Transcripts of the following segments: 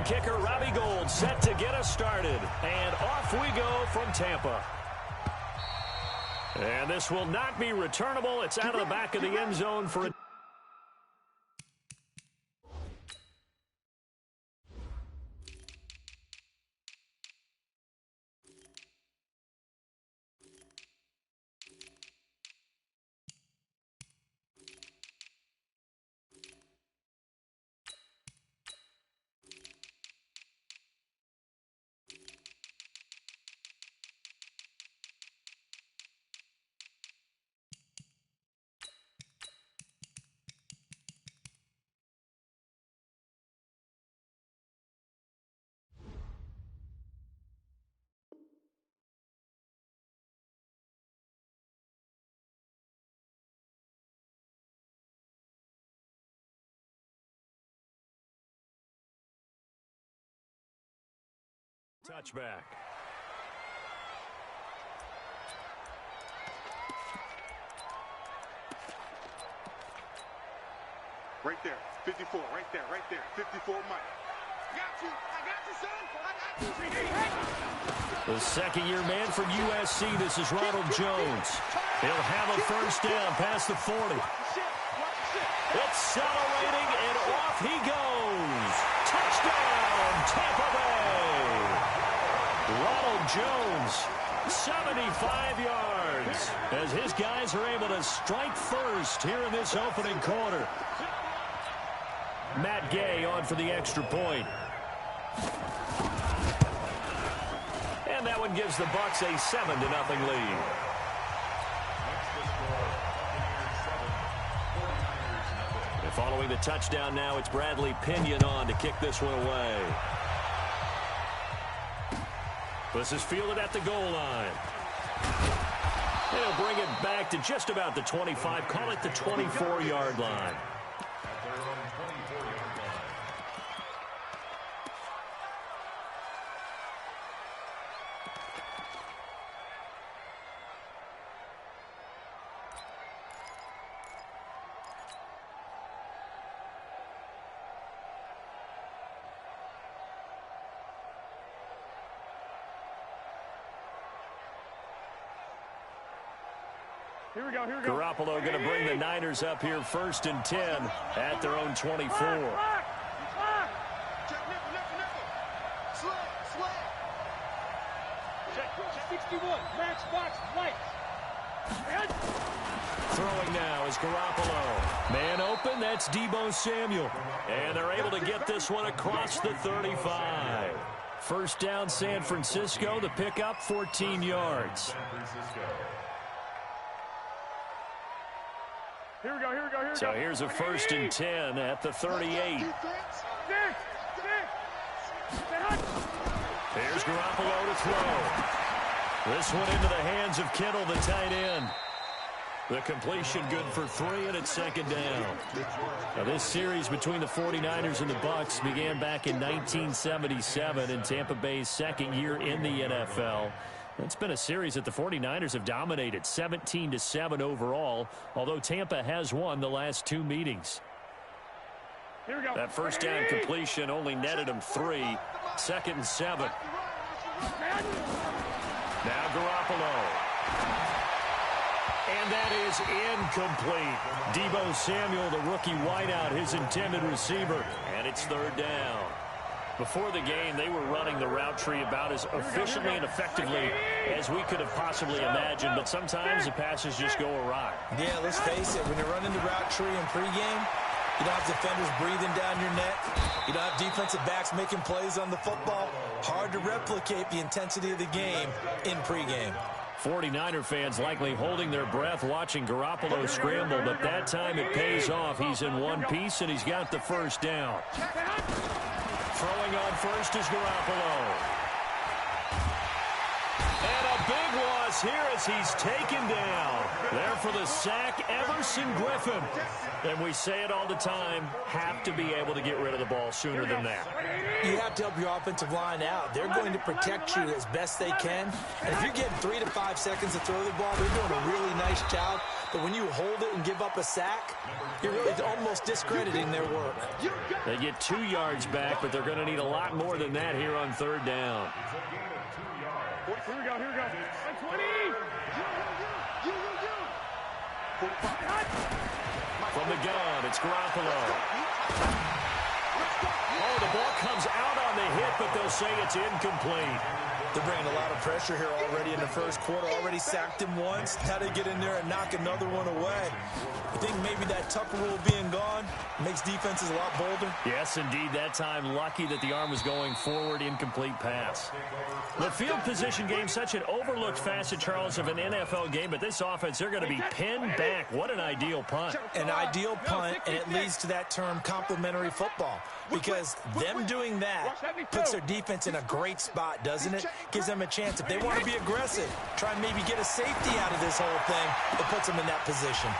kicker Robbie Gould set to get us started. And off we go from Tampa. And this will not be returnable. It's out of the back of the end zone for a... Touchback. Right there, 54, right there, 54, Mike. I got you, son. The second-year man from USC, this is Ronald Jones. He'll have a first down past the 40. Accelerating, and off he goes. Touchdown, Tampa Bay. Ronald Jones, 75 yards, as his guys are able to strike first here in this opening quarter. Matt Gay on for the extra point. And that one gives the Bucs a 7-0 lead. And following the touchdown now, it's Bradley Pinion on to kick this one away. This is fielded at the goal line. And he'll bring it back to just about the 25, call it the 24-yard line. Here we go. Garoppolo going to bring the Niners up here 1st and 10 at their own 24. Check 61. Max box right. Throwing now is Garoppolo. Man open, that's Deebo Samuel. And they're able to get this one across the 35. First down, San Francisco. The pickup, 14 yards. Here we go. So here's a 1st and 10 at the 38. Here's Garoppolo to throw. This one into the hands of Kittle, the tight end. The completion good for 3, and it's 2nd down. Now, this series between the 49ers and the Bucs began back in 1977 in Tampa Bay's 2nd year in the NFL. It's been a series that the 49ers have dominated, 17-7 overall, although Tampa has won the last 2 meetings. Here we go. That first down completion only netted him 3. 2nd and 7. Now Garoppolo. And that is incomplete. Deebo Samuel, the rookie wideout, his intended receiver. And it's 3rd down. Before the game, they were running the route tree about as efficiently and effectively as we could have possibly imagined, but sometimes the passes just go awry. Yeah, let's face it, when you're running the route tree in pregame, you don't have defenders breathing down your neck. You don't have defensive backs making plays on the football. Hard to replicate the intensity of the game in pregame. 49er fans likely holding their breath watching Garoppolo scramble, but that time it pays off. He's in one piece, and he's got the first down. Throwing on first is Garoppolo. And a big loss here as he's taken down. There for the sack, Everson Griffin. And we say it all the time, have to be able to get rid of the ball sooner than that. You have to help your offensive line out. They're going to protect you as best they can. And if you're getting 3 to 5 seconds to throw the ball, they're doing a really nice job. But when you hold it and give up a sack, you're really almost discrediting their work. They get 2 yards back, but they're going to need a lot more than that here on third down. Here we go, here we go. 20! From the gun, it's Garoppolo. Oh, the ball comes out on the hit, but they'll say it's incomplete. They're bringing a lot of pressure here already in the first quarter. Already sacked him once. Now they get in there and knock another one away. I think maybe that Tucker rule being gone makes defenses a lot bolder. Yes, indeed. That time, lucky that the arm was going forward, incomplete pass. The field position game, such an overlooked facet, Charles, of an NFL game. But this offense, they're going to be pinned back. What an ideal punt. An ideal punt, and it leads to that term complementary football. Because them doing that puts their defense in a great spot, doesn't it? Gives them a chance. If they want to be aggressive, try and maybe get a safety out of this whole thing, it puts them in that position.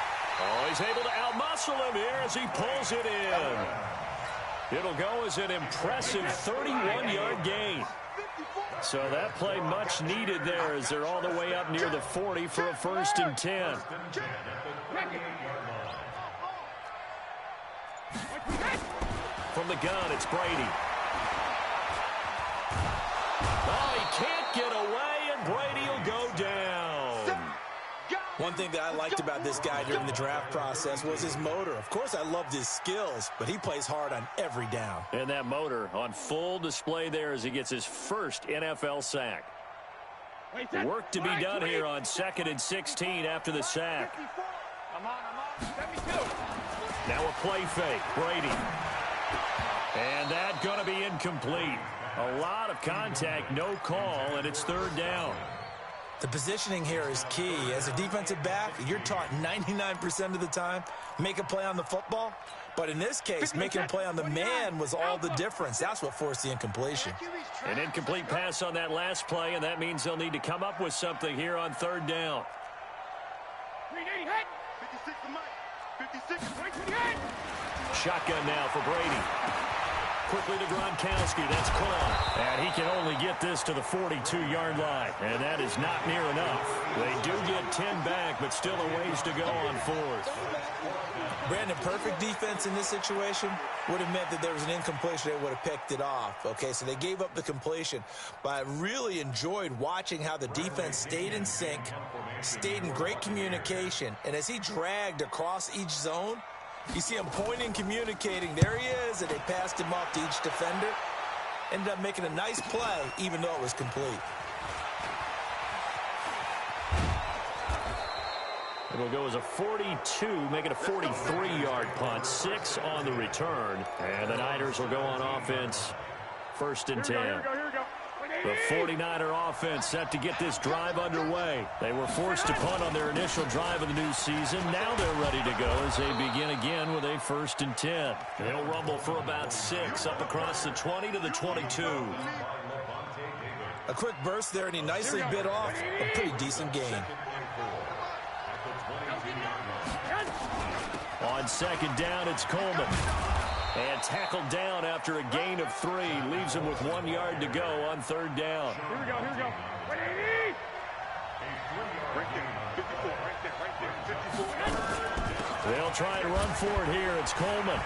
Oh, he's able to outmuscle him here as he pulls it in. It'll go as an impressive 31-yard gain. So that play much needed there as they're all the way up near the 40 for a 1st and 10. From the gun, it's Brady. Oh, he can't get away, and Brady will go down. One thing that I liked about this guy during the draft process was his motor. Of course, I loved his skills, but he plays hard on every down. And that motor on full display there as he gets his first NFL sack. Work to be done here on 2nd and 16 after the sack. Now a play fake, Brady. And that's going to be incomplete. A lot of contact, no call, and it's 3rd down. The positioning here is key. As a defensive back, you're taught 99% of the time, make a play on the football. But in this case, making a play on the man was all the difference. That's what forced the incompletion. An incomplete pass on that last play, and that means they'll need to come up with something here on 3rd down. 56. Shotgun now for Brady. Quickly to Gronkowski. That's caught. And he can only get this to the 42-yard line. And that is not near enough. They do get 10 back, but still a ways to go on 4th. Brandon, perfect defense in this situation would have meant that there was an incompletion. They would have picked it off. Okay, so they gave up the completion. But I really enjoyed watching how the defense stayed in sync, stayed in great communication. And as he dragged across each zone, you see him pointing, communicating. There he is, and they passed him off to each defender. Ended up making a nice play, even though it was complete. It'll go as a 42, make it a 43-yard punt. 6 on the return. And the Niners will go on offense. 1st and 10. Here we go. The 49er offense set to get this drive underway. They were forced to punt on their initial drive of the new season. Now they're ready to go as they begin again with a 1st and 10. They'll rumble for about 6 up across the 20 to the 22. A quick burst there, and he nicely bit off a pretty decent gain. On 2nd down, it's Coleman. And tackled down after a gain of 3. Leaves him with 1 yard to go on 3rd down. Here we go. 180! Right there. 54. Right there. 54. They'll try and run for it here. It's Coleman.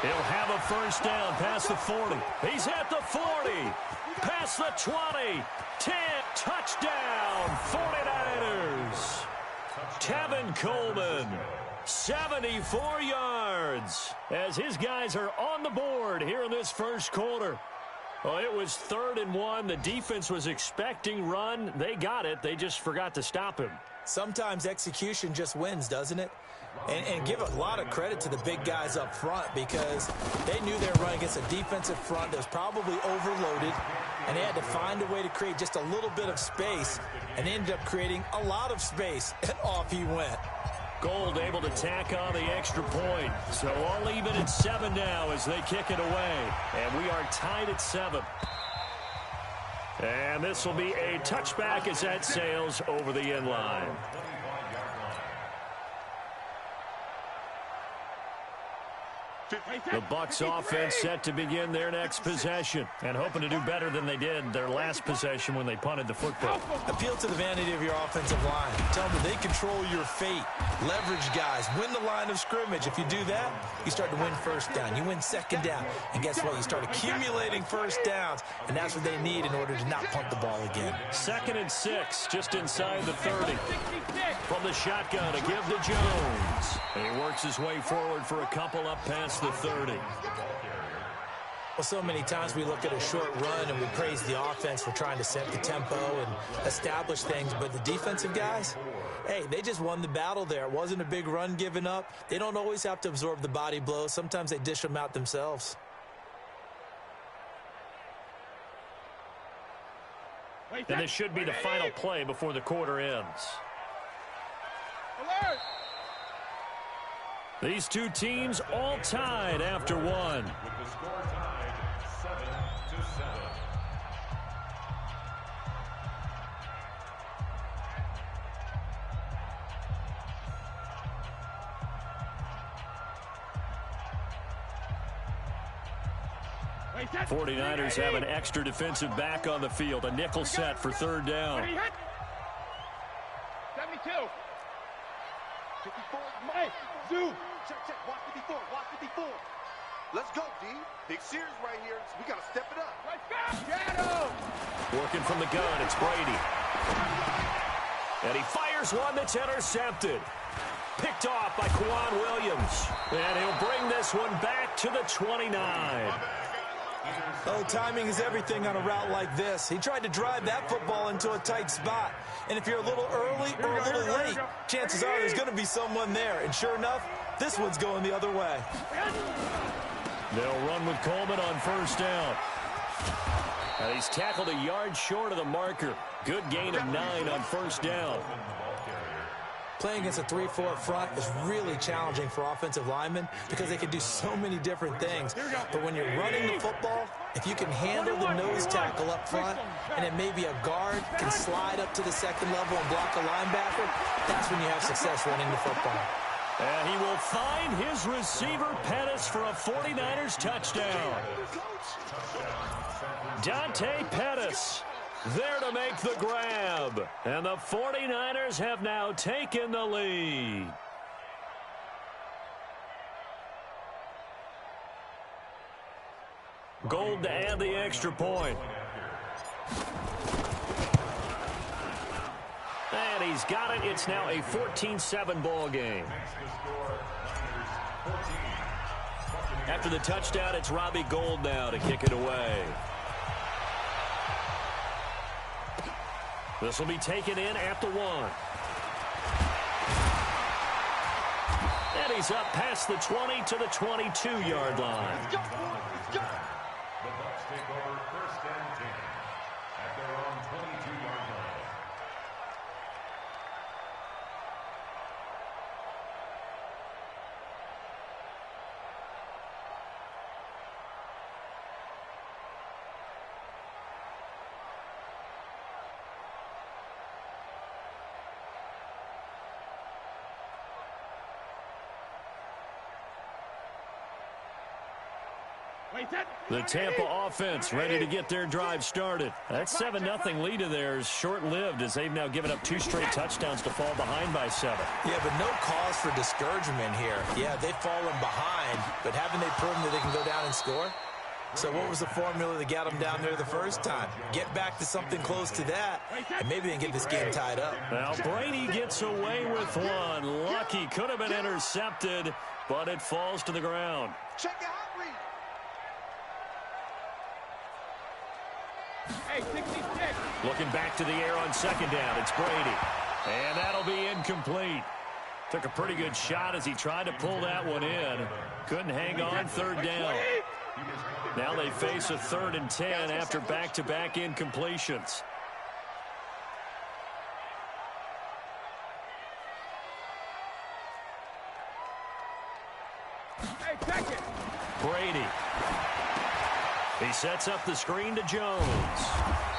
He'll have a 1st down past the 40. He's at the 40. Past the 20. 10. Touchdown. 49ers. Tevin Coleman. 74 yards as his guys are on the board here in this first quarter. Well, it was 3rd and 1. The defense was expecting run. They got it. They just forgot to stop him. Sometimes execution just wins, doesn't it? And give a lot of credit to the big guys up front because they knew they were running against a defensive front that was probably overloaded, and they had to find a way to create just a little bit of space, and they ended up creating a lot of space, and off he went. Gold able to tack on the extra point. So all even at 7 now as they kick it away. And we are tied at 7. And this will be a touchback as that sails over the end line. The Bucs offense set to begin their next possession and hoping to do better than they did their last possession when they punted the football. Appeal to the vanity of your offensive line. Tell them that they control your fate. Leverage guys. Win the line of scrimmage. If you do that, you start to win first down. You win second down. And guess what? You start accumulating first downs. And that's what they need in order to not punt the ball again. 2nd and 6, just inside the 30. From the shotgun, a give to Jones. And he works his way forward for a couple up past the 30. Well, so many times we look at a short run and we praise the offense for trying to set the tempo and establish things, but the defensive guys, hey, they just won the battle there. It wasn't a big run given up. They don't always have to absorb the body blows. Sometimes they dish them out themselves. And this should be the final play before the quarter ends. Alert! These two teams all tied after one. With the score tied 7-7. The 49ers have an extra defensive back on the field. A nickel set for 3rd down. 72. 54. Hey, Zoo. Check. Watch 54. Watch 54. Let's go, D. Big series right here. We got to step it up. Let's go. Shadow. Working from the gun, it's Brady. And he fires one that's intercepted. Picked off by Quan Williams. And he'll bring this one back to the 29. Oh, timing is everything on a route like this. He tried to drive that football into a tight spot. And if you're a little early or a little late, chances are there's going to be someone there. And sure enough, this one's going the other way. They'll run with Coleman on 1st down. And he's tackled a yard short of the marker. Good gain of 9 on 1st down. Playing against a 3-4 front is really challenging for offensive linemen because they can do so many different things. But when you're running the football, if you can handle the nose tackle up front, and then maybe a guard can slide up to the 2nd level and block a linebacker, that's when you have success running the football. And he will find his receiver, Pettis, for a 49ers touchdown. Dante Pettis there to make the grab. And the 49ers have now taken the lead. Gold to add the extra point. And he's got it. It's now a 14-7 ball game. After the touchdown, it's Robbie Gould now to kick it away. This will be taken in at the 1. And he's up past the 20 to the 22-yard line. The Bucs take over 1st and 10 at their own 22-yard line. The Tampa offense ready to get their drive started. That 7-0 lead of theirs short-lived as they've now given up 2 straight touchdowns to fall behind by 7. Yeah, but no cause for discouragement here. Yeah, they've fallen behind, but haven't they proven that they can go down and score? So what was the formula that got them down there the first time? Get back to something close to that, and maybe they can get this game tied up. Now Brady gets away with one. Lucky, could have been intercepted, but it falls to the ground. Check it out, read. Hey, 66. Looking back to the air on 2nd down, it's Brady. And that'll be incomplete. Took a pretty good shot as he tried to pull that one in. Couldn't hang on 3rd down. Now they face a 3rd and 10 after back-to-back incompletions. Hey, check it. Brady. He He sets up the screen to Jones.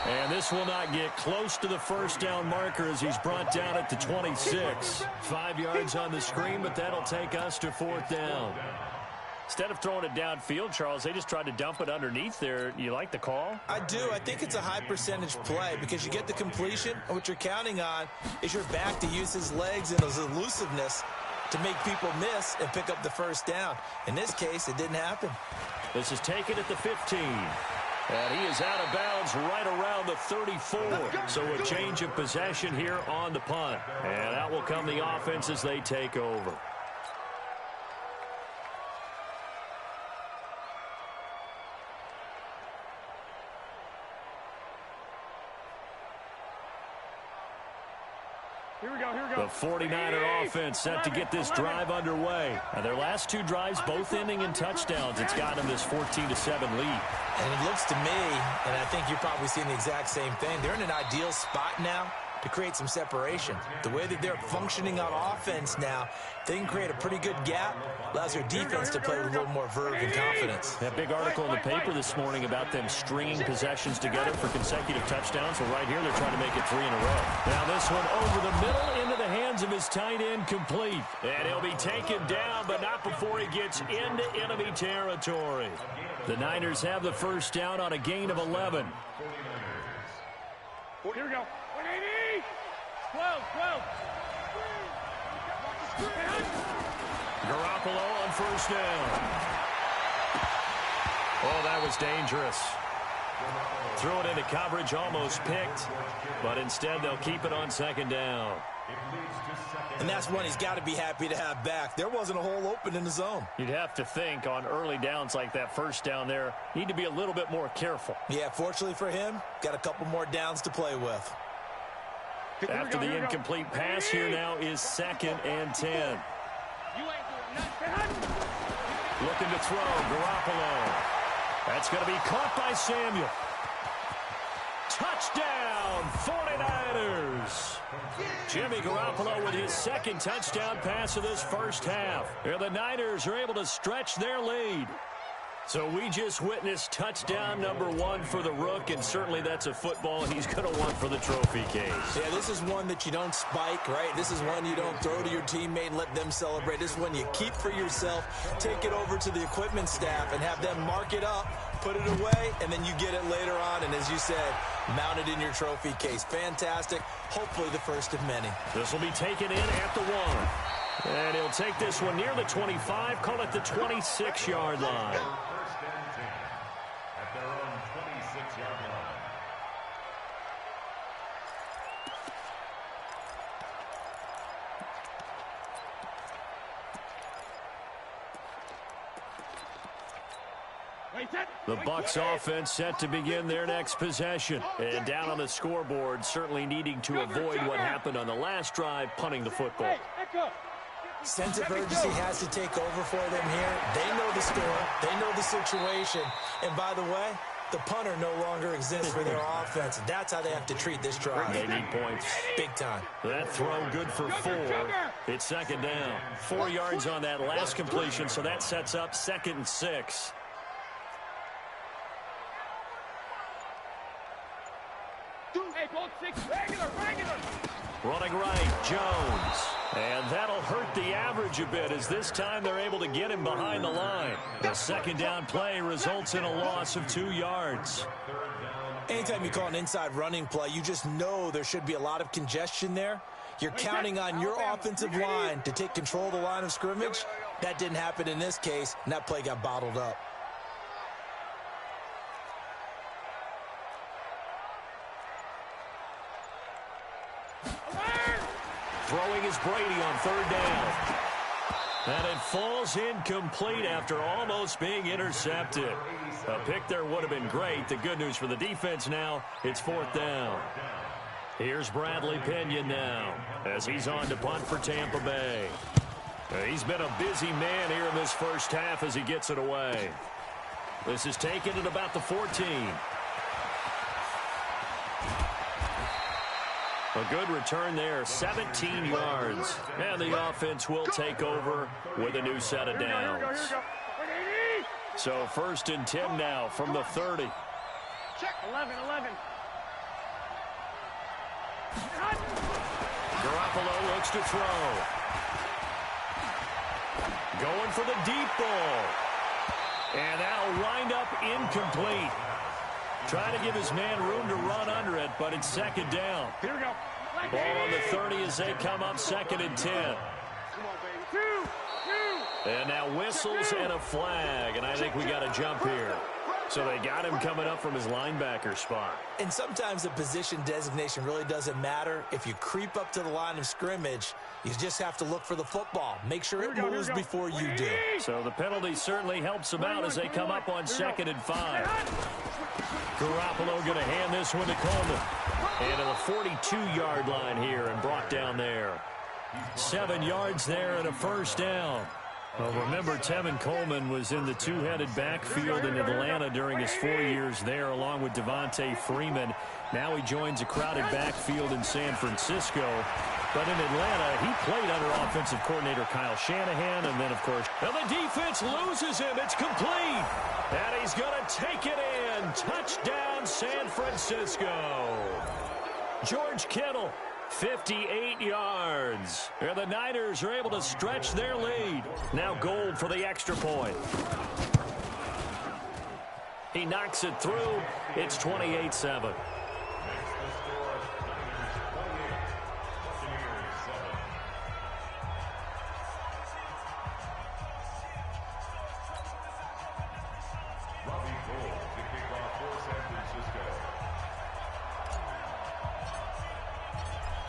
And this will not get close to the first down marker as he's brought down at the 26. 5 yards on the screen, but that'll take us to 4th down. Instead of throwing it downfield, Charles, they just tried to dump it underneath there. You like the call? I do. I think it's a high percentage play because you get the completion, and what you're counting on is your back to use his legs and his elusiveness to make people miss and pick up the first down. In this case, it didn't happen. This is taken at the 15. And he is out of bounds right around the 34. So a change of possession here on the punt. And out will come the offense as they take over. Here we go. The 49er offense set to get this drive underway. Now their last 2 drives both ending in touchdowns. It's got them this 14-7 lead. And it looks to me, and I think you're probably seeing the exact same thing, they're in an ideal spot now to create some separation. The way that they're functioning on offense now, they can create a pretty good gap, allows their defense to play with a little more verve and confidence. That big article in the paper this morning about them stringing possessions together for consecutive touchdowns. Well, right here, they're trying to make it 3 in a row. Now this one over the middle into the hands of his tight end, complete. And he'll be taken down, but not before he gets into enemy territory. The Niners have the first down on a gain of 11. Here we go. 180. 12. Garoppolo on first down. Oh, that was dangerous. Threw it into coverage, almost picked, but instead they'll keep it on 2nd down. And that's one he's got to be happy to have back. There wasn't a hole open in the zone. You'd have to think on early downs like that first down there, need to be a little bit more careful. Yeah, fortunately for him, got a couple more downs to play with. After the incomplete pass, here now is 2nd and 10. Looking to throw, Garoppolo. That's going to be caught by Samuel. Touchdown, 49ers. Jimmy Garoppolo with his 2nd touchdown pass of this first half. And the Niners are able to stretch their lead. So we just witnessed touchdown number 1 for the Rook, and certainly that's a football he's going to want for the trophy case. Yeah, this is one that you don't spike, right? This is one you don't throw to your teammate and let them celebrate. This is one you keep for yourself, take it over to the equipment staff, and have them mark it up, put it away, and then you get it later on, and as you said, mount it in your trophy case. Fantastic. Hopefully the first of many. This will be taken in at the 1. And he'll take this one near the 25, call it the 26-yard line. The Bucs offense set to begin their next possession. And down on the scoreboard, certainly needing to avoid what happened on the last drive, punting the football. Sense of urgency has to take over for them here. They know the score. They know the situation. And by the way, the punter no longer exists for their offense. That's how they have to treat this drive. They need points. Big time. That throw good for 4. It's 2nd down. 4 yards on that last completion, so that sets up 2nd and 6. Running right, Jones. And that'll hurt the average a bit as this time they're able to get him behind the line. The 2nd down play results in a loss of 2 yards. Anytime you call an inside running play, you just know there should be a lot of congestion there. You're counting on your offensive line to take control of the line of scrimmage. That didn't happen in this case, and that play got bottled up. Throwing is Brady on 3rd down. And it falls incomplete after almost being intercepted. A pick there would have been great. The good news for the defense now, it's 4th down. Here's Bradley Pinion now as he's on to punt for Tampa Bay. He's been a busy man here in this first half as he gets it away. This is taken at about the 14. A good return there, 17 yards. And the offense will take over with a new set of downs. So 1st and 10 now from the 30. Check. 11. Garoppolo looks to throw. Going for the deep ball. And that'll wind up incomplete. Trying to give his man room to run under it, but it's 2nd down. Here we go. Ball on the 30 as they come up 2nd and 10. Come on, baby. 2. And now whistles and a flag, and I think we got a jump here. So they got him coming up from his linebacker spot. And sometimes the position designation really doesn't matter. If you creep up to the line of scrimmage, you just have to look for the football. Make sure it moves before you do. So the penalty certainly helps them out as they come up on 2nd and 5. Garoppolo going to hand this one to Coleman. And to the 42-yard line here and brought down there. 7 yards there and a 1st down. Well, remember, Tevin Coleman was in the two-headed backfield in Atlanta during his 4 years there, along with Devontae Freeman. Now he joins a crowded backfield in San Francisco. But in Atlanta, he played under offensive coordinator Kyle Shanahan. And then, of course, now the defense loses him. It's complete. And he's going to take it in. Touchdown, San Francisco. George Kittle. 58 yards. And the Niners are able to stretch their lead. Now Gold for the extra point. He knocks it through. It's 28-7.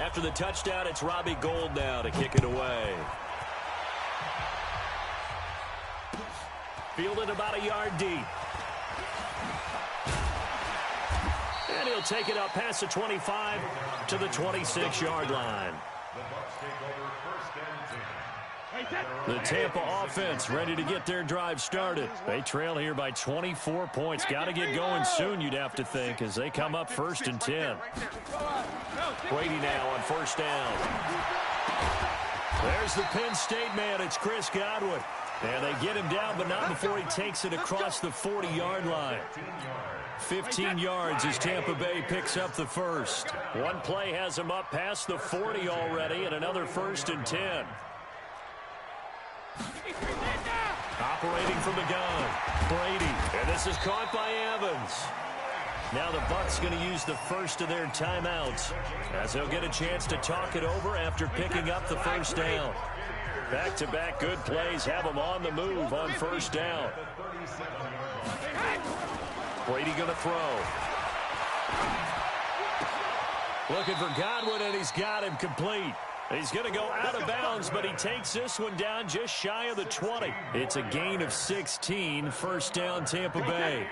After the touchdown, it's Robbie Gould now to kick it away. Fielded about a yard deep. And he'll take it up past the 25 to the 26-yard line. The Tampa offense ready to get their drive started. They trail here by 24 points. Got to get going soon, you'd have to think, as they come up 1st and 10. Brady now on 1st down. There's the Penn State man. It's Chris Godwin. And they get him down, but not before he takes it across the 40-yard line. 15 yards as Tampa Bay picks up the first. One play has him up past the 40 already, and another 1st and 10. Operating from the gun, Brady. And this is caught by Evans. Now the Bucs going to use the first of their timeouts as they'll get a chance to talk it over after picking up the 1st down. Back-to-back good plays have them on the move on 1st down. Brady going to throw. Looking for Godwin, and he's got him complete. He's going to go out of bounds, but he takes this one down just shy of the 20. It's a gain of 16, 1st down Tampa Bay.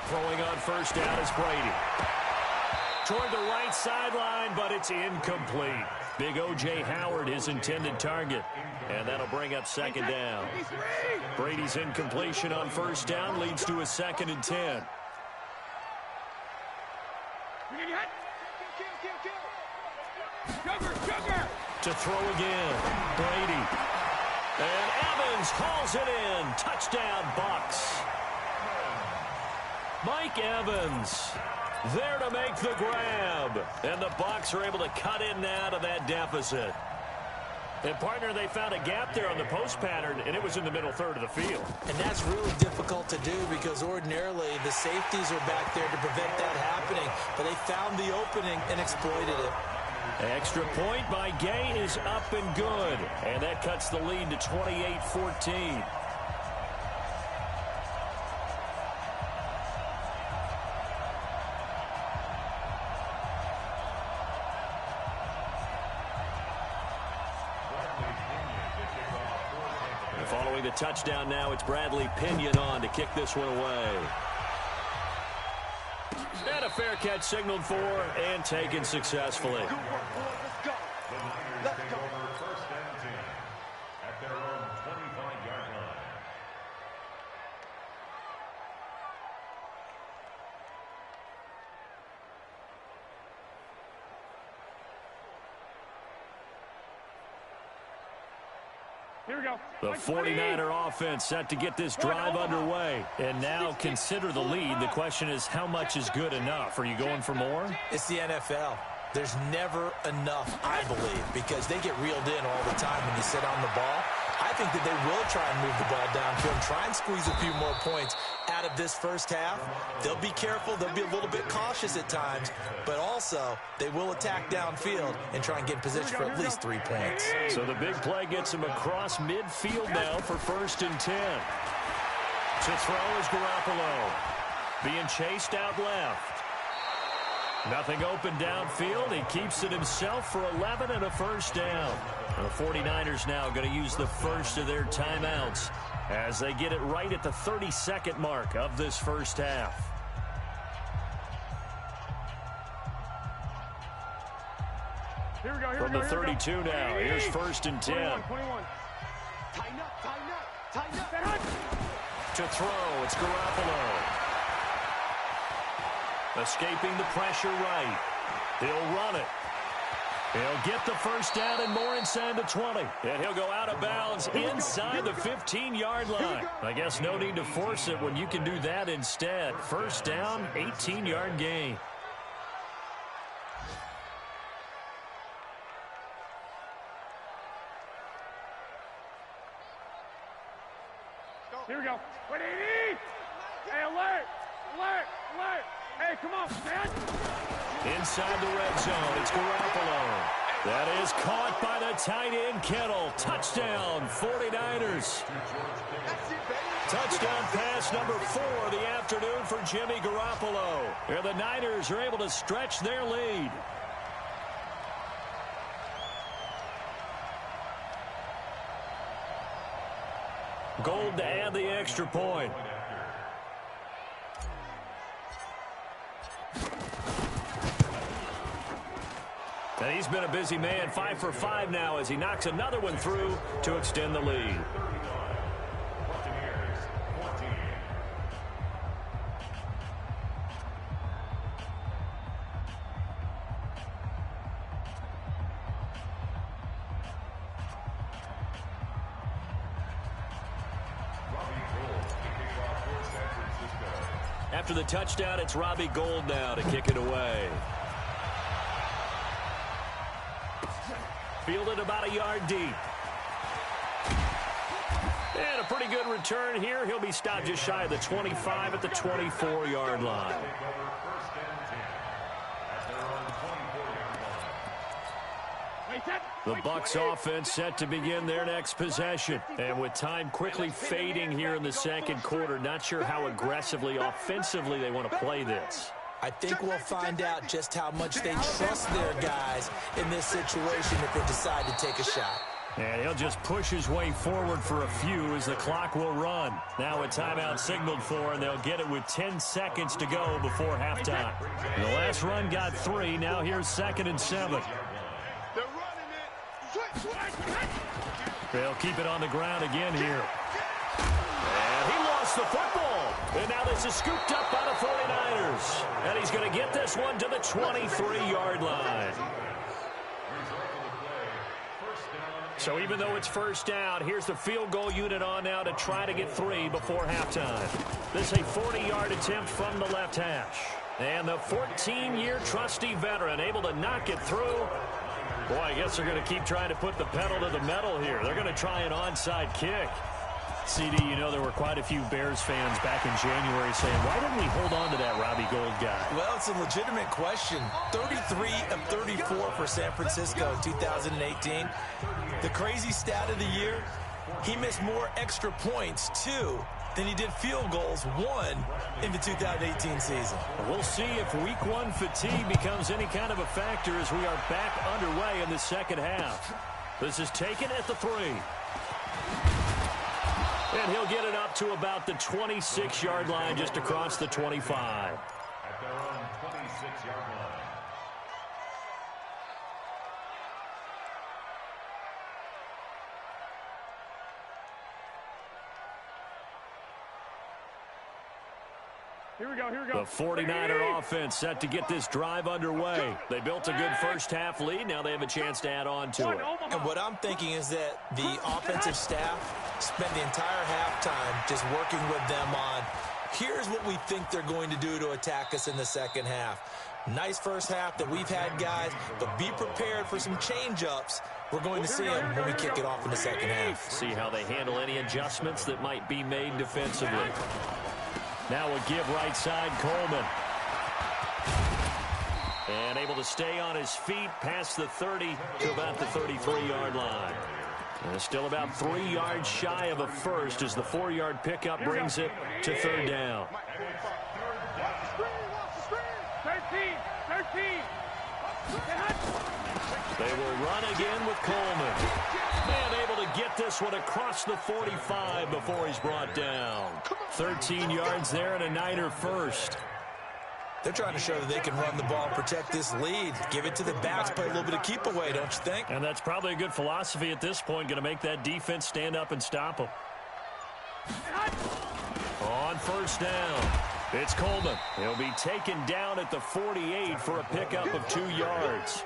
Throwing on 1st down is Brady. Toward the right sideline, but it's incomplete. Big O.J. Howard, his intended target. And that'll bring up 2nd down. Brady's incompletion on 1st down leads to a 2nd and 10. To throw again, Brady. And Evans hauls it in. Touchdown, Bucs. Mike Evans there to make the grab. And the Bucs are able to cut in now to that deficit. And, partner, they found a gap there on the post pattern, and it was in the middle third of the field. And that's really difficult to do because ordinarily the safeties are back there to prevent that happening. But they found the opening and exploited it. Extra point by Gay is up and good. And that cuts the lead to 28-14. Following the touchdown now, it's Bradley Pinion on to kick this one away. And a fair catch signaled for and taken successfully. Let's go. Let's go. 1st and 10 at their own 25-yard line. Here we go. The 49er offense set to get this drive underway. And now consider the lead. The question is, how much is good enough? Are you going for more? It's the NFL. There's never enough, I believe, because they get reeled in all the time when you sit on the ball. I think that they will try and move the ball downfield and try and squeeze a few more points out of this first half. They'll be careful. They'll be a little bit cautious at times, but also they will attack downfield and try and get in position for at least 3 points. So the big play gets him across midfield now for 1st and 10. To throw is Garoppolo. Being chased out left. Nothing open downfield. He keeps it himself for 11 and a 1st down. The 49ers now going to use the first of their timeouts as they get it right at the 32nd mark of this first half. Here we go. From the 32 now, here's 1st and 10. 21. Tighten up. To throw, it's Garoppolo. Escaping the pressure right. He'll run it. He'll get the 1st down and more inside the 20. And he'll go out of bounds inside the 15-yard line. I guess no need to force it when you can do that instead. 1st down, 18-yard gain. Here we go. What do you need? Hey, alert! Hey, come on, man! Inside the red zone, it's Garoppolo. That is caught by the tight end, Kittle. Touchdown, 49ers. Touchdown pass number 4 of the afternoon for Jimmy Garoppolo. And the Niners are able to stretch their lead. Gold to add the extra point. And he's been a busy man, 5 for 5 now as he knocks another one through to extend the lead. After the touchdown, it's Robbie Gould now to kick it away. Fielded about a yard deep. And a pretty good return here. He'll be stopped just shy of the 25 at the 24-yard line. The Bucs offense set to begin their next possession. And with time quickly fading here in the second quarter, not sure how aggressively, offensively they want to play this. I think we'll find out just how much they trust their guys in this situation if they decide to take a shot. And he'll just push his way forward for a few as the clock will run. Now a timeout signaled for, and they'll get it with 10 seconds to go before halftime. The last run got 3. Now here's 2nd and 7. They'll keep it on the ground again here. And he lost the football. And now this is scooped up by the 49ers. And he's going to get this one to the 23-yard line. So even though it's 1st down, here's the field goal unit on now to try to get 3 before halftime. This is a 40-yard attempt from the left hash. And the 14-year trusty veteran able to knock it through. Boy, I guess they're going to keep trying to put the pedal to the metal here. They're going to try an onside kick. CD, you know there were quite a few Bears fans back in January saying, why didn't we hold on to that Robbie Gould guy? Well, it's a legitimate question. 33 of 34 for San Francisco in 2018. The crazy stat of the year, he missed more extra points, 2, than he did field goals, 1, in the 2018 season. We'll see if week 1 fatigue becomes any kind of a factor as we are back underway in the second half. This is taken at the 3. And he'll get it up to about the 26-yard line, just across the 25. At their own 26-yard line. Here we go, here we go. The 49er offense set to get this drive underway. They built a good first-half lead. Now they have a chance to add on to it. And what I'm thinking is that the offensive staff spent the entire halftime just working with them on, here's what we think they're going to do to attack us in the second half. Nice first half that we've had, guys, but be prepared for some change-ups. We're going to see them when we kick it off in the second half. See how they handle any adjustments that might be made defensively. Now a give right side, Coleman. And able to stay on his feet past the 30 to about the 33-yard line. And still about 3 yards shy of a first as the 4-yard pickup brings it to third down. 13. They will run again with Coleman. And able to get this one across the 45 before he's brought down. 13 yards there and a Niner first. They're trying to show that they can run the ball, protect this lead, give it to the backs, play a little bit of keep away, don't you think? And that's probably a good philosophy at this point, going to make that defense stand up and stop them. On first down, it's Coleman. He'll be taken down at the 48 for a pickup of 2 yards.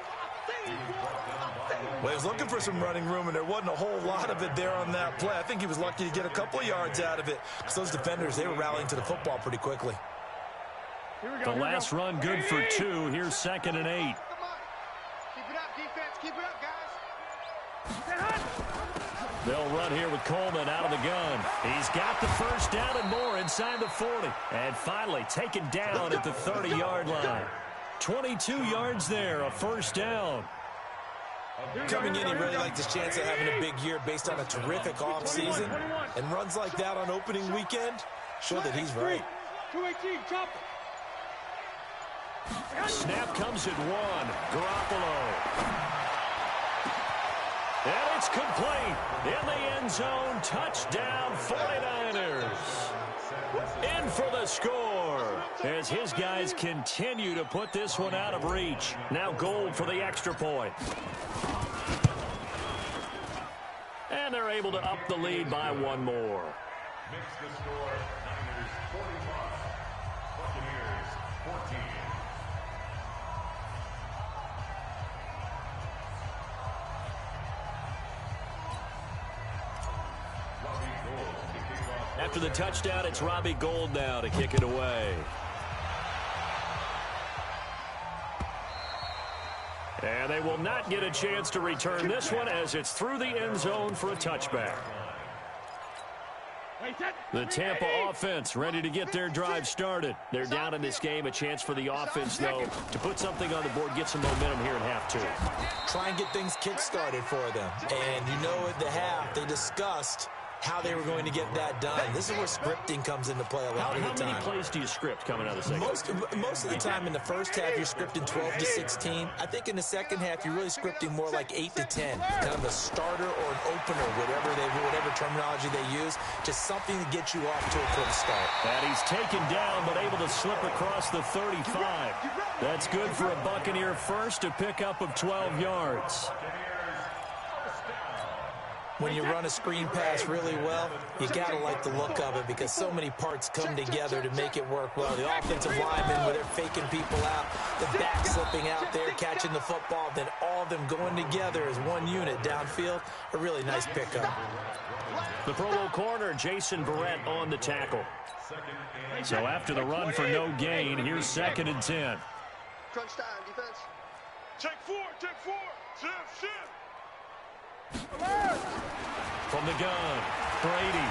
Well, he was looking for some running room, and there wasn't a whole lot of it there on that play. I think he was lucky to get a couple of yards out of it because those defenders, they were rallying to the football pretty quickly. The last run good for 2. Here's 2nd and 8. Keep it up, defense. Keep it up, guys. They'll run here with Coleman out of the gun. He's got the first down and more inside the 40. And finally taken down at the 30-yard line. 22 yards there, a first down. Coming in, he really liked his chance of having a big year based on a terrific offseason. And runs like that on opening weekend show that he's right. 218, chop. Snap comes at 1. Garoppolo. And it's complete. In the end zone. Touchdown 49ers. In for the score as his guys continue to put this one out of reach. Now Gold for the extra point. And they're able to up the lead by 1 more. Makes the score Niners 45, Buccaneers 14. After the touchdown, it's Robbie Gould now to kick it away. And they will not get a chance to return this one as it's through the end zone for a touchback. The Tampa offense ready to get their drive started. They're down in this game. A chance for the offense, though, to put something on the board, get some momentum here in half 2. Try and get things kick-started for them. And you know at the half, they discussed how they were going to get that done. This is where scripting comes into play a lot of the time. How many plays do you script coming out of the second? Most of the time in the first half, you're scripting 12 to 16. I think in the second half, you're really scripting more like 8 to 10. Kind of a starter or an opener, whatever terminology they use. Just something to get you off to a quick start. And he's taken down, but able to slip across the 35. That's good for a Buccaneer first, a pickup of 12 yards. When you run a screen pass really well, you got to like the look of it because so many parts come together to make it work well. The offensive linemen, where they're faking people out, the back slipping out there, catching the football, then all of them going together as one unit downfield. A really nice pickup. The Pro Bowl corner, Jason Barrett, on the tackle. So after the run for no gain, here's 2nd and 10. Crunch time, defense. Take 4, shift. From the gun, Brady.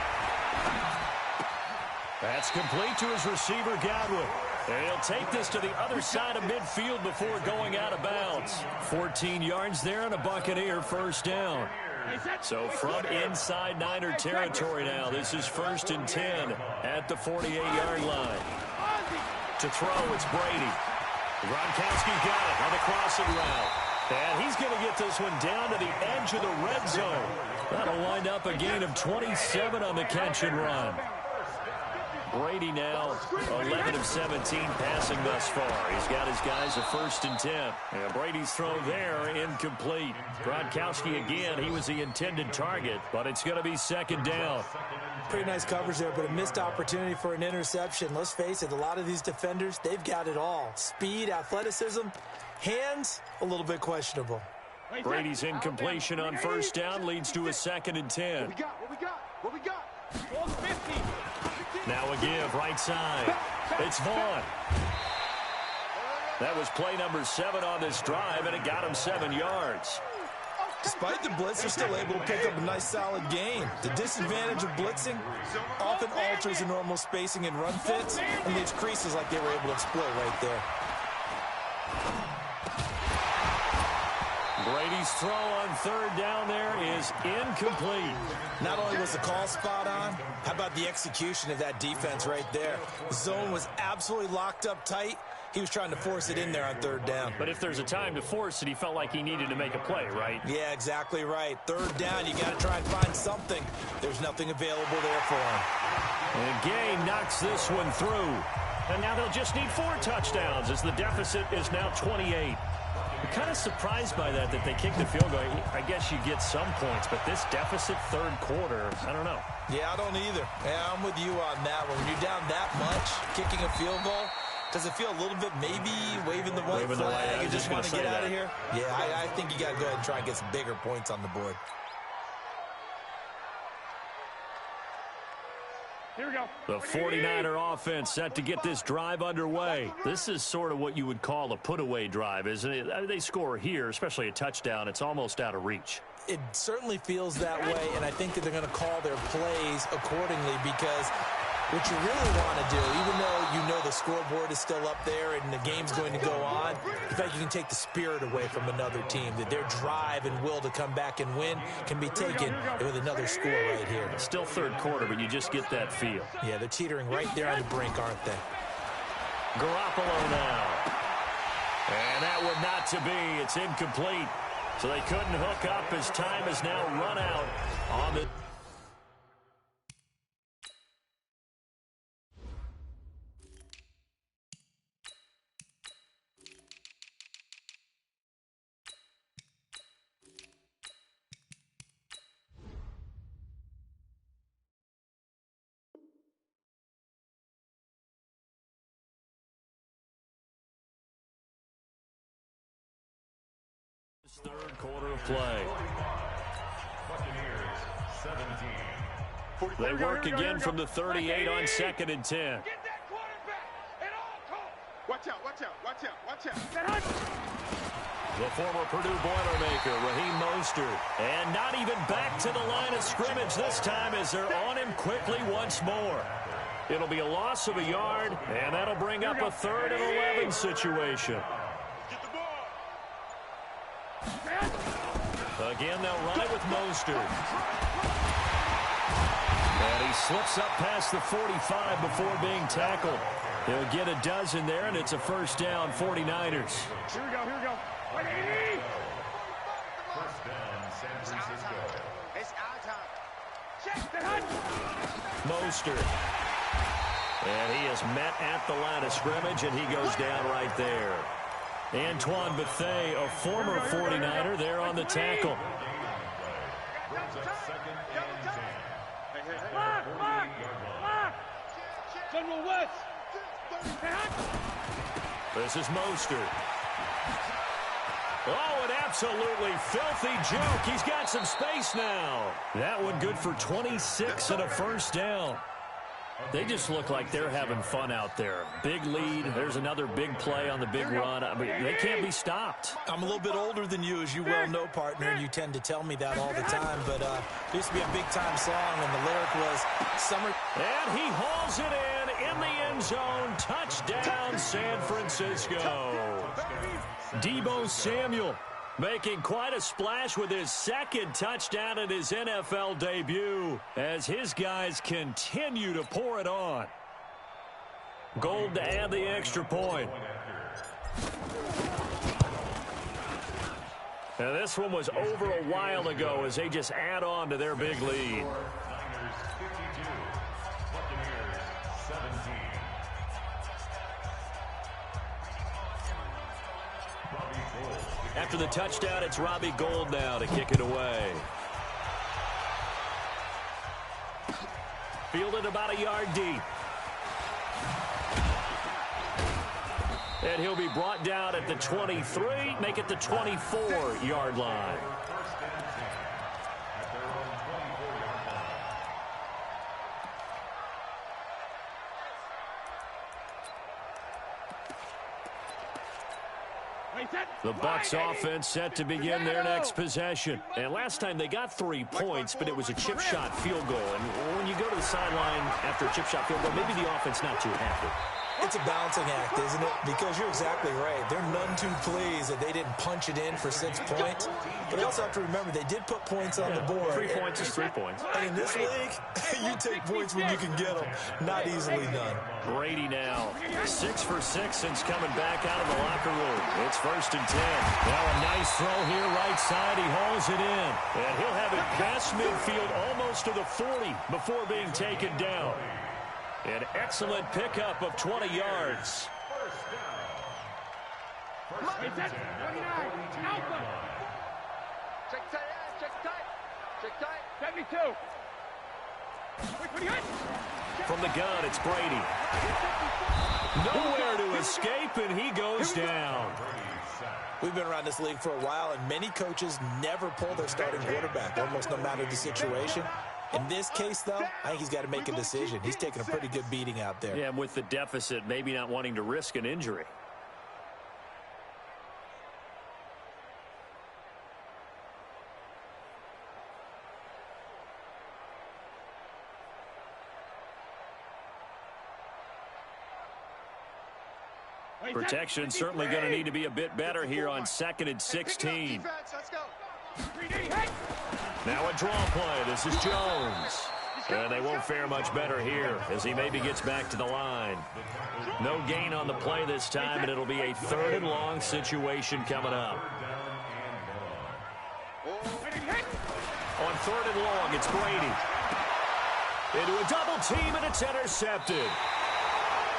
That's complete to his receiver, Godwin. And he'll take this to the other side of midfield before going out of bounds. 14 yards there and a Buccaneer first down. So from inside Niner territory now, this is 1st and 10 at the 48-yard line. To throw, it's Brady. Gronkowski got it on the crossing route. And he's going to get this one down to the edge of the red zone. That'll wind up a gain of 27 on the catch and run. Brady now 11 of 17 passing thus far. He's got his guys a 1st and 10. And Brady's throw there incomplete. Gronkowski again, he was the intended target, but it's going to be 2nd down. Pretty nice coverage there, but a missed opportunity for an interception. Let's face it, a lot of these defenders, they've got it all. Speed, athleticism, hands, a little bit questionable. Brady's incompletion on 1st down leads to a 2nd and 10. What we got? 50. Now a give, right side. It's Vaughn. That was play number 7 on this drive, and it got him 7 yards. Despite the blitz, they're still able to pick up a nice, solid gain. The disadvantage of blitzing often alters the normal spacing and run fits, and leaves creases like they were able to exploit right there. Brady's throw on 3rd down there is incomplete. Not only was the call spot on, how about the execution of that defense right there? The zone was absolutely locked up tight. He was trying to force it in there on 3rd down. But if there's a time to force it, he felt like he needed to make a play, right? Yeah, exactly right. 3rd down, you got to try and find something. There's nothing available there for him. And Gay knocks this one through. And now they'll just need 4 touchdowns as the deficit is now 28. I'm kind of surprised by that they kicked the field goal. I guess you get some points, but this deficit 3rd quarter, I don't know. Yeah, I don't either. Yeah, I'm with you on that one. When you're down that much, kicking a field goal, does it feel a little bit maybe waving the white flag and just want to get out of here? Yeah, I think you got to go ahead and try and get some bigger points on the board. Here we go. The 49er offense set to get this drive underway. This is sort of what you would call a put-away drive, isn't it? I mean, they score here, especially a touchdown. It's almost out of reach. It certainly feels that way, and I think that they're going to call their plays accordingly because what you really want to do, even though you know the scoreboard is still up there and the game's going to go on, in fact, you can take the spirit away from another team, that their drive and will to come back and win can be taken with another score right here. It's still 3rd quarter, but you just get that feel. Yeah, they're teetering right there on the brink, aren't they? Garoppolo now. And that one not to be. It's incomplete. So they couldn't hook up as time has now run out on the... Third quarter of play. They work again from the 38 on 2nd and 10. Get that quarterback at all costs. Watch out. The former Purdue Boilermaker, Raheem Mostert. And not even back to the line of scrimmage this time as they're on him quickly once more. It'll be a loss of a yard, and that'll bring up a 3rd and 11 situation. Again, they'll run it with Mostert. And he slips up past the 45 before being tackled. He'll get a dozen there, and it's a 1st down, 49ers. Here we go. 180. 1st down, San Francisco. It's our time. Mostert. And he is met at the line of scrimmage, and he goes down right there. Antoine Bethea, a former 49er, there on the tackle. General West. This is Mostert. Oh, an absolutely filthy juke. He's got some space now. That one good for 26 and a 1st down. They just look like they're having fun out there. Big lead. There's another big play on the big run. I mean, they can't be stopped. I'm a little bit older than you, as you well know, partner, and you tend to tell me that all the time. But it used to be a big-time song, and the lyric was Summer. And he hauls it in the end zone. Touchdown, San Francisco. Deebo Samuel making quite a splash with his 2nd touchdown in his NFL debut as his guys continue to pour it on. Gold to add the extra point. Now this one was over a while ago as they just add on to their big lead. Niners 52, Buccaneers 7. After the touchdown, it's Robbie Gould now to kick it away. Fielded about a yard deep. And he'll be brought down at the 23, make it the 24-yard line. The Bucs offense set to begin their next possession. And last time they got 3 points, but it was a chip shot field goal. And when you go to the sideline after a chip shot field goal, maybe the offense not too happy. It's a balancing act, isn't it? Because you're exactly right. They're none too pleased that they didn't punch it in for 6 points. But you also have to remember, they did put points on the board. 3 points is 3 points. And in this league, you take points when you can get them. Not easily done. Brady now, 6 for 6 since coming back out of the locker room. It's 1st and 10. Now a nice throw here, right side. He hauls it in. And he'll have it past midfield almost to the 40 before being taken down. An excellent pickup of 20 yards. Check tight. Check tight. 72. From the gun, it's Brady. Nowhere to escape, and he goes down. We've been around this league for a while, and many coaches never pull their starting quarterback, almost no matter the situation. In this case, though, I think he's got to make a decision. He's taking a pretty good beating out there. Yeah, with the deficit, maybe not wanting to risk an injury. Protection certainly going to need to be a bit better here on 2nd and 16. Now a draw play. This is Jones. And they won't fare much better here as he maybe gets back to the line. No gain on the play this time, and it'll be a 3rd and long situation coming up. On 3rd and long, it's Brady. Into a double team, and it's intercepted.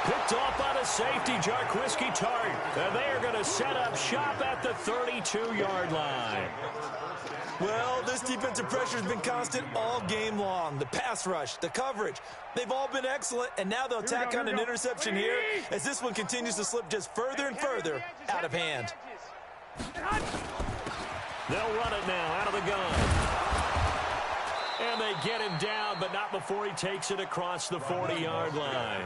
Picked off by the safety, Jarquiski Tart. And they are going to set up shop at the 32-yard line. Well, this defensive pressure has been constant all game long. The pass rush, the coverage, they've all been excellent, and now they'll tack on an interception here as this one continues to slip just further and further out of hand. They'll run it now out of the gun. And they get him down, but not before he takes it across the 40-yard line.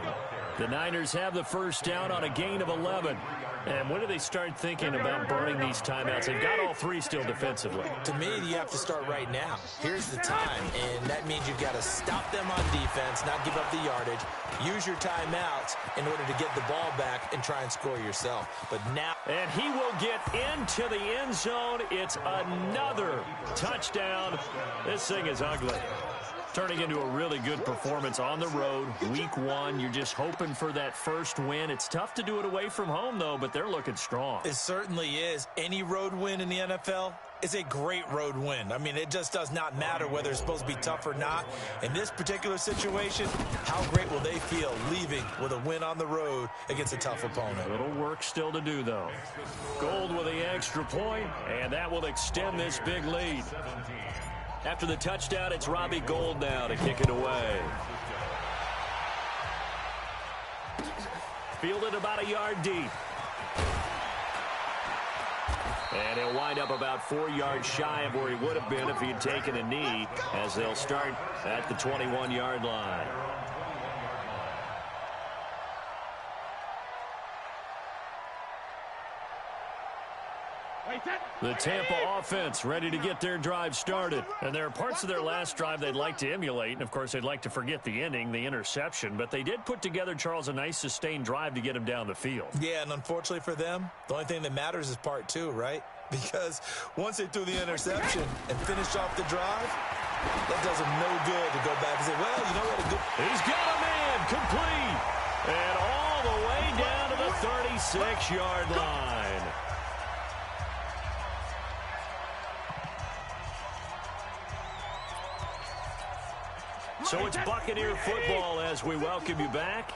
The Niners have the first down on a gain of 11. And when do they start thinking about burning these timeouts? They've got all 3 still defensively. To me, you have to start right now. Here's the time, and that means you've got to stop them on defense, not give up the yardage, use your timeouts in order to get the ball back and try and score yourself. But now... And he will get into the end zone. It's another touchdown. This thing is ugly. Turning into a really good performance on the road. Week 1, you're just hoping for that first win. It's tough to do it away from home, though, but they're looking strong. It certainly is. Any road win in the NFL is a great road win. I mean, it just does not matter whether it's supposed to be tough or not. In this particular situation, how great will they feel leaving with a win on the road against a tough opponent? A little work still to do, though. Gould with the extra point, and that will extend this big lead. After the touchdown, it's Robbie Gould now to kick it away. Fielded about a yard deep. And he'll wind up about 4 yards shy of where he would have been if he'd taken a knee, as they'll start at the 21-yard line. The Tampa offense ready to get their drive started. And there are parts of their last drive they'd like to emulate. And, of course, they'd like to forget the ending, the interception. But they did put together, Charles, a nice sustained drive to get him down the field. Yeah, and unfortunately for them, the only thing that matters is part 2, right? Because once they threw the interception and finished off the drive, that does them no good to go back and say, well, you know what? He's got a man complete. And all the way down to the 36-yard line. So it's Buccaneer football as we welcome you back.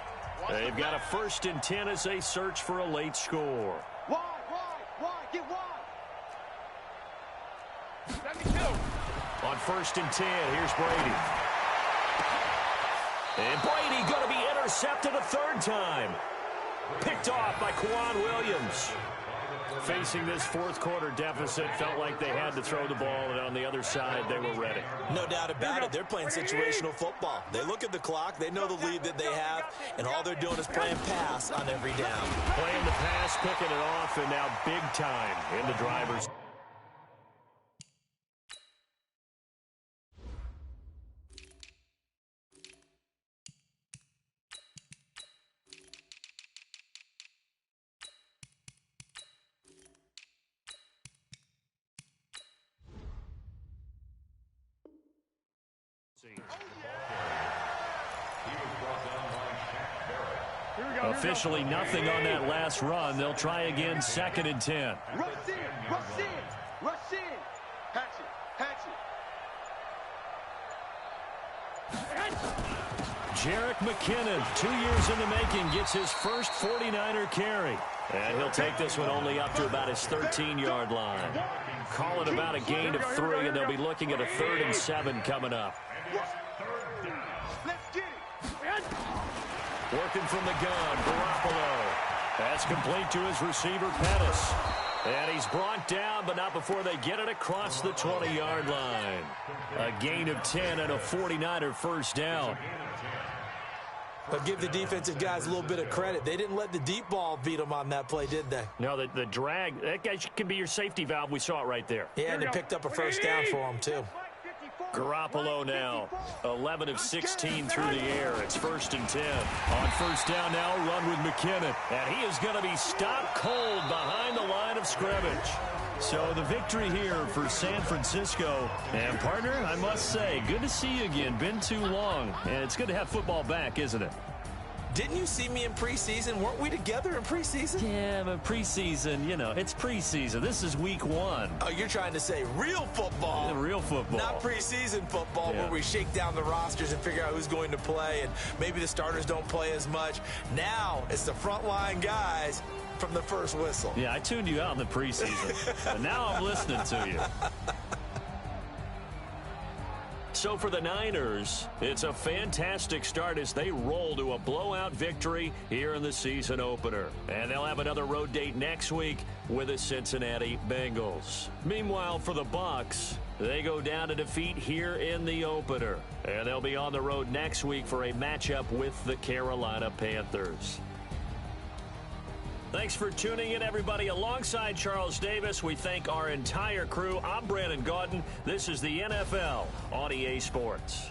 They've got a 1st and 10 as they search for a late score. Wide, get wide. On 1st and 10, here's Brady. And Brady going to be intercepted a third time. Picked off by Quan Williams. Facing this fourth quarter deficit, felt like they had to throw the ball, and on the other side, they were ready. No doubt about it. They're playing situational football. They look at the clock. They know the lead that they have, and all they're doing is playing pass on every down. Playing the pass, picking it off, and now big time in the driver's. Officially nothing on that last run. They'll try again, 2nd and 10. Rush in, rush in, rush in. Hatch it. Jerick McKinnon, 2 years in the making, gets his first 49er carry. And he'll take this one only up to about his 13-yard line. Call it about a gain of 3, and they'll be looking at a 3rd and 7 coming up. Let's get it. Working from the gun, Garoppolo. That's complete to his receiver, Pettis. And he's brought down, but not before they get it across the 20-yard line. A gain of 10 and a 49er first down. But give the defensive guys a little bit of credit. They didn't let the deep ball beat them on that play, did they? No, the drag, that guy can be your safety valve. We saw it right there. Yeah, and they picked up a first down for him, too. Garoppolo now, 11 of 16 through the air. It's 1st and 10. On 1st down now, run with McKinnon. And he is going to be stopped cold behind the line of scrimmage. So the victory here for San Francisco. And, partner, I must say, good to see you again. Been too long. And it's good to have football back, isn't it? Didn't you see me in preseason? Weren't we together in preseason? Yeah, but preseason, you know, it's preseason. This is week 1. Oh, you're trying to say real football. Real football. Not preseason football, yeah, where we shake down the rosters and figure out who's going to play, and maybe the starters don't play as much. Now it's the frontline guys from the first whistle. Yeah, I tuned you out in the preseason. And now I'm listening to you. So for the Niners, it's a fantastic start as they roll to a blowout victory here in the season opener. And they'll have another road date next week with the Cincinnati Bengals. Meanwhile, for the Bucs, they go down to defeat here in the opener. And they'll be on the road next week for a matchup with the Carolina Panthers. Thanks for tuning in, everybody. Alongside Charles Davis, we thank our entire crew. I'm Brandon Gaudin. This is the NFL on EA Sports.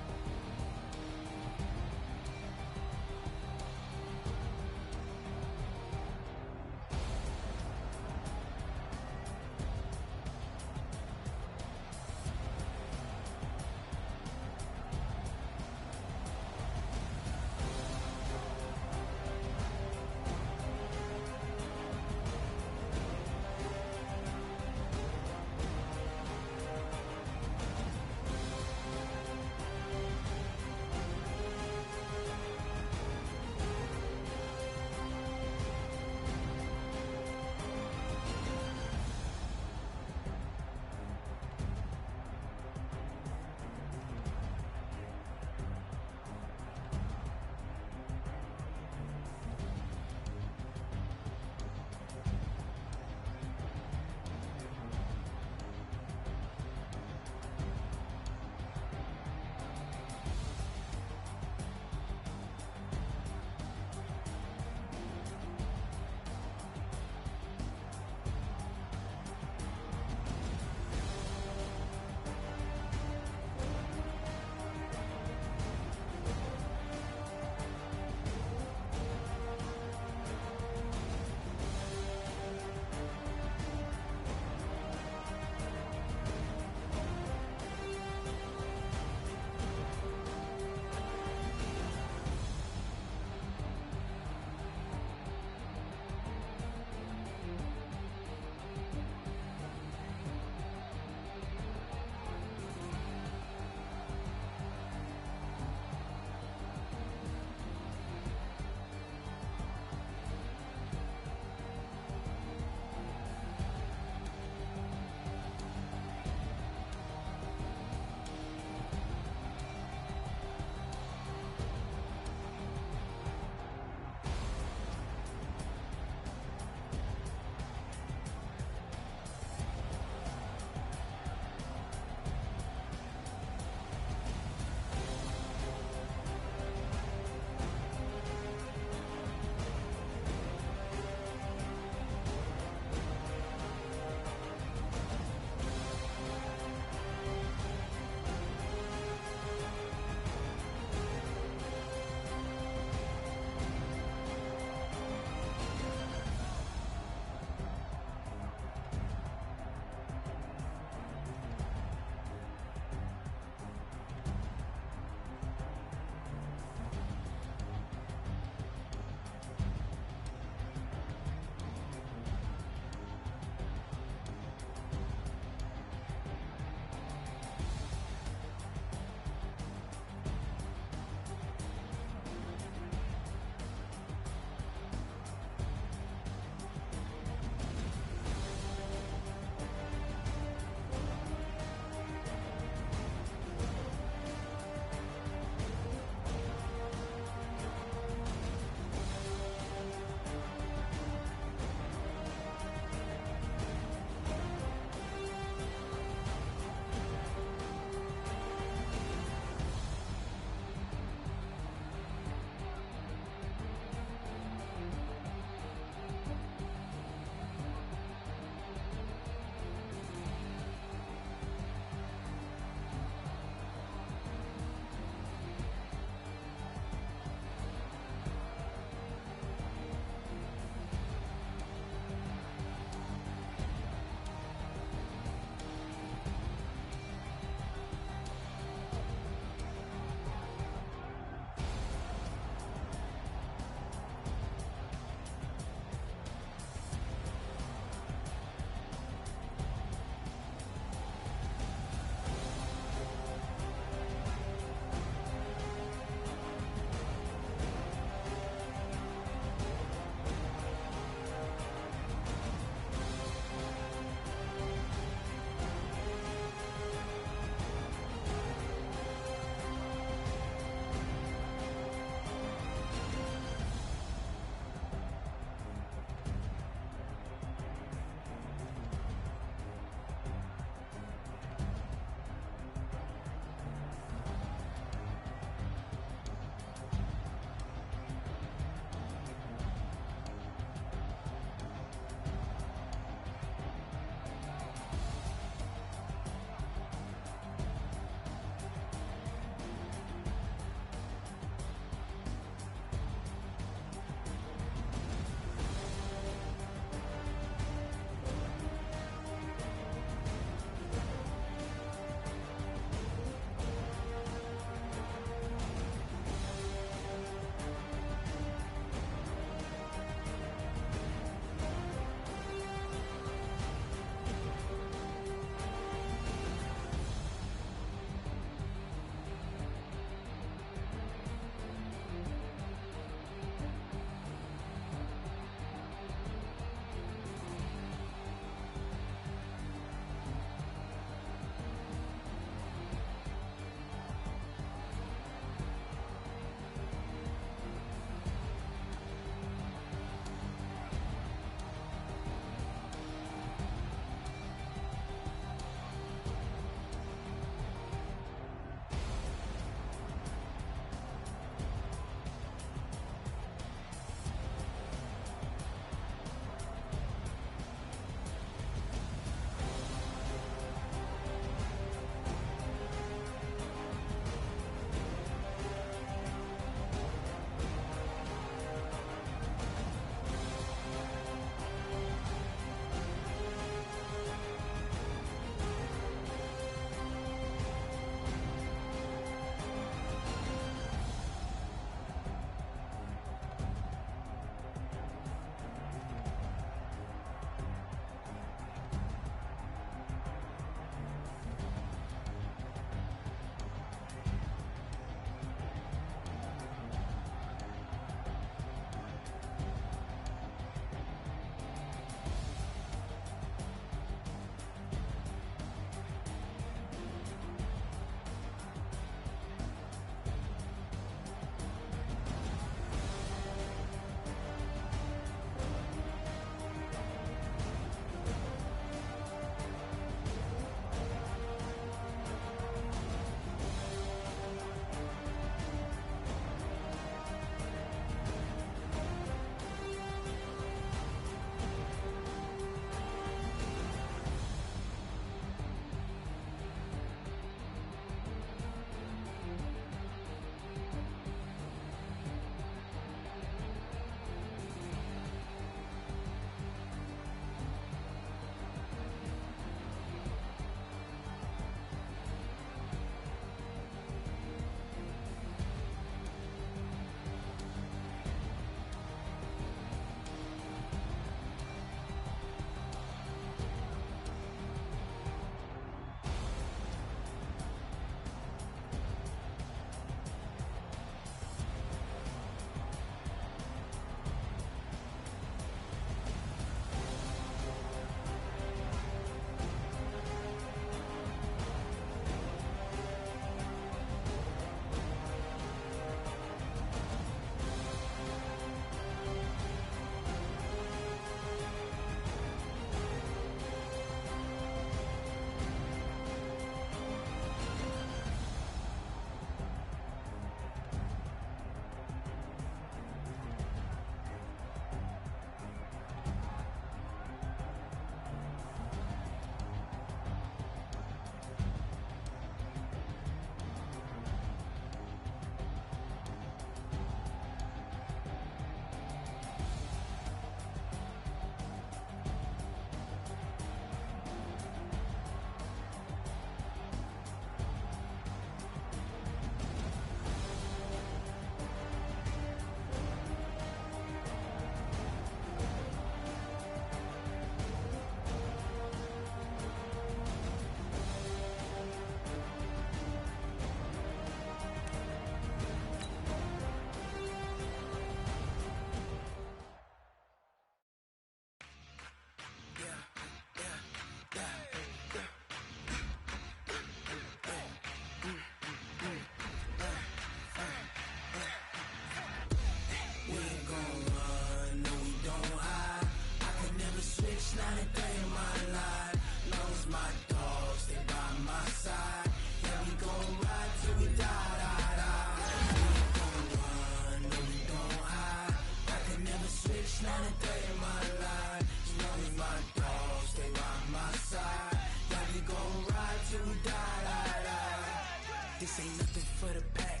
This ain't nothing for the pack.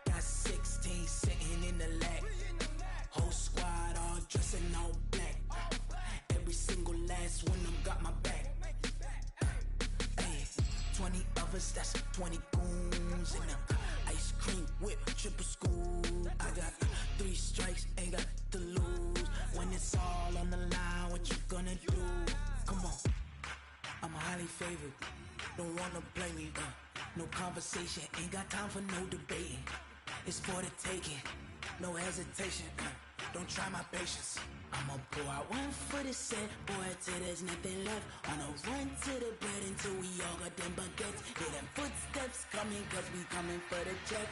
Got 16 sitting in the lap. Whole squad all dressing all black. Every single last one of them got my back. Hey, 20 of us, that's 20 goons in them. Ice cream whip, triple scoop. I got 3 strikes, ain't got to lose. When it's all on the line, what you gonna do? Come on, I'm highly favored. Don't wanna play me, no conversation, ain't got time for no debating. It's for the taking, no hesitation, don't try my patience. I'ma pour out one for the set, boy, till there's nothing left. On a run to the bread until we all got them baguettes. Hear them footsteps coming, cause we coming for the check.